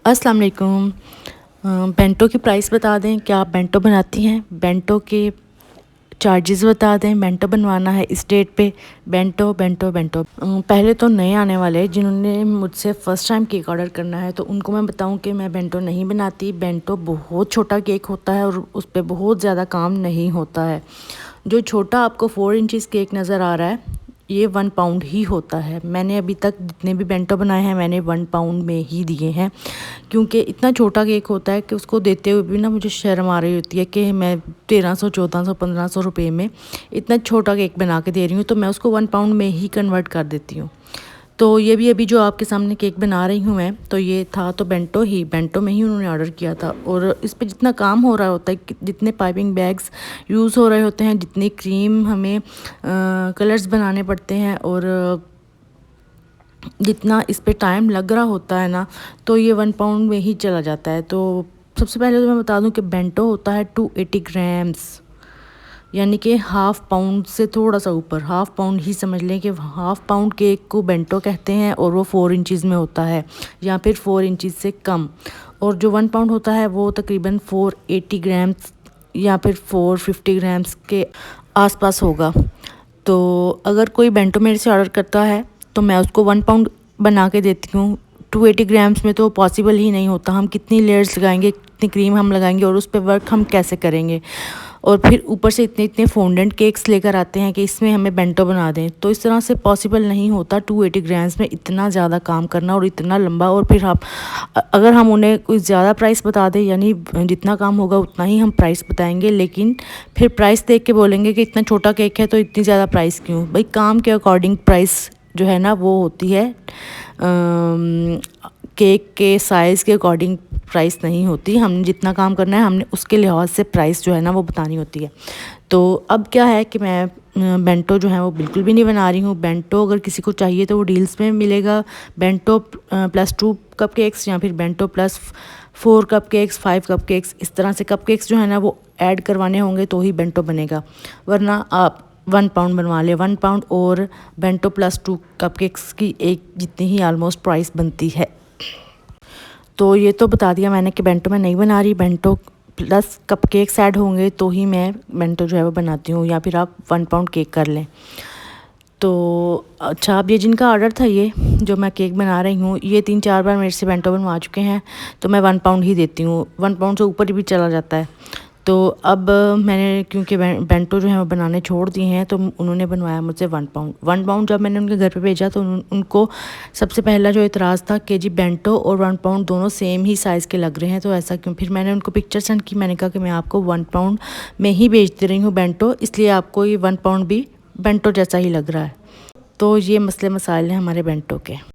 अस्सलाम वालेकुम। बेंटो की प्राइस बता दें, क्या आप बेंटो बनाती हैं? बेंटो के चार्जेस बता दें, बेंटो बनवाना है इस डेट पे। बेंटो बेंटो बेंटो पहले तो नए आने वाले हैं जिन्होंने मुझसे फ़र्स्ट टाइम केक ऑर्डर करना है, तो उनको मैं बताऊं कि मैं बेंटो नहीं बनाती। बेंटो बहुत छोटा केक होता है और उस पर बहुत ज़्यादा काम नहीं होता है। जो छोटा आपको 4 इंचज़ केक नज़र आ रहा है, ये 1 पाउंड ही होता है। मैंने अभी तक जितने भी बेंटो बनाए हैं मैंने 1 पाउंड में ही दिए हैं, क्योंकि इतना छोटा केक होता है कि उसको देते हुए भी ना मुझे शर्म आ रही होती है कि मैं 1300 1400 1500 रुपये में इतना छोटा केक बना के दे रही हूँ, तो मैं उसको 1 पाउंड में ही कन्वर्ट कर देती हूँ। तो ये भी अभी जो आपके सामने केक बना रही हूँ मैं, तो ये था तो बेंटो में ही उन्होंने ऑर्डर किया था। और इस पे जितना काम हो रहा होता है, जितने पाइपिंग बैग्स यूज़ हो रहे होते हैं, जितनी क्रीम हमें कलर्स बनाने पड़ते हैं, और जितना इस पे टाइम लग रहा होता है ना, तो ये 1 पाउंड में ही चला जाता है। तो सबसे पहले तो मैं बता दूं कि बेंटो होता है 280 ग्राम्स, यानी कि हाफ़ पाउंड से थोड़ा सा ऊपर, हाफ़ पाउंड ही समझ लें कि हाफ़ पाउंड केक को बेंटो कहते हैं, और वो 4 इंचज़ में होता है या फिर 4 इंचज़ से कम। और जो 1 पाउंड होता है वो तकरीबन 480 ग्राम्स या फिर 450 ग्राम्स के आसपास होगा। तो अगर कोई बेंटो मेरे से ऑर्डर करता है तो मैं उसको 1 पाउंड बना के देती हूँ। 280 ग्राम्स में तो पॉसिबल ही नहीं होता। हम कितनी लेयर्स लगाएंगे, कितनी क्रीम हम लगाएंगे, और उस पर वर्क हम कैसे करेंगे। और फिर ऊपर से इतने इतने फोंडेंट केक्स लेकर आते हैं कि इसमें हमें बेंटो बना दें, तो इस तरह से पॉसिबल नहीं होता 280 ग्राम्स में इतना ज़्यादा काम करना और इतना लंबा। और फिर आप अगर हम उन्हें कुछ ज़्यादा प्राइस बता दें, यानी जितना काम होगा उतना ही हम प्राइस बताएंगे, लेकिन फिर प्राइस देख के बोलेंगे कि इतना छोटा केक है तो इतनी ज़्यादा प्राइस क्यों। भाई काम के अकॉर्डिंग प्राइस जो है ना वो होती है, केक के साइज़ के अकॉर्डिंग प्राइस नहीं होती। हमने जितना काम करना है हमने उसके लिहाज से प्राइस जो है ना वो बतानी होती है। तो अब क्या है कि मैं बेंटो जो है वो बिल्कुल भी नहीं बना रही हूँ। बेंटो अगर किसी को चाहिए तो वो डील्स में मिलेगा। बेंटो +2 कप केक्स या फिर bento +4 cup cakes, 5 cup cakes, इस तरह से कप केक्स जो है ना वो ऐड करवाने होंगे तो ही बेंटो बनेगा, वरना आप 1 पाउंड बनवा लें। 1 पाउंड और बेंटो +2 कप केक्स की एक जितनी ही ऑलमोस्ट प्राइस बनती है। तो ये तो बता दिया मैंने कि बेंटो मैं नहीं बना रही। Bento plus cup cakes add होंगे तो ही मैं बेंटो जो है वो बनाती हूँ, या फिर आप 1 पाउंड केक कर लें। तो अच्छा, अब ये जिनका ऑर्डर था, ये जो मैं केक बना रही हूँ, ये 3-4 बार मेरे से बेंटो बनवा चुके हैं, तो मैं 1 पाउंड ही देती हूँ। 1 पाउंड से ऊपर भी चला जाता है। तो अब मैंने क्योंकि बेंटो जो है वो बनाने छोड़ दिए हैं, तो उन्होंने बनवाया मुझसे 1 पाउंड। 1 पाउंड जब मैंने उनके घर पे भेजा तो उनको सबसे पहला जो इतराज़ था कि जी बेंटो और 1 पाउंड दोनों सेम ही साइज़ के लग रहे हैं, तो ऐसा क्यों। फिर मैंने उनको पिक्चर सेंड की, मैंने कहा कि मैं आपको 1 पाउंड में ही बेचती रही हूँ बेंटो, इसलिए आपको ये 1 पाउंड भी बेंटो जैसा ही लग रहा है। तो ये मसले मसाइल हैं हमारे बेंटो के।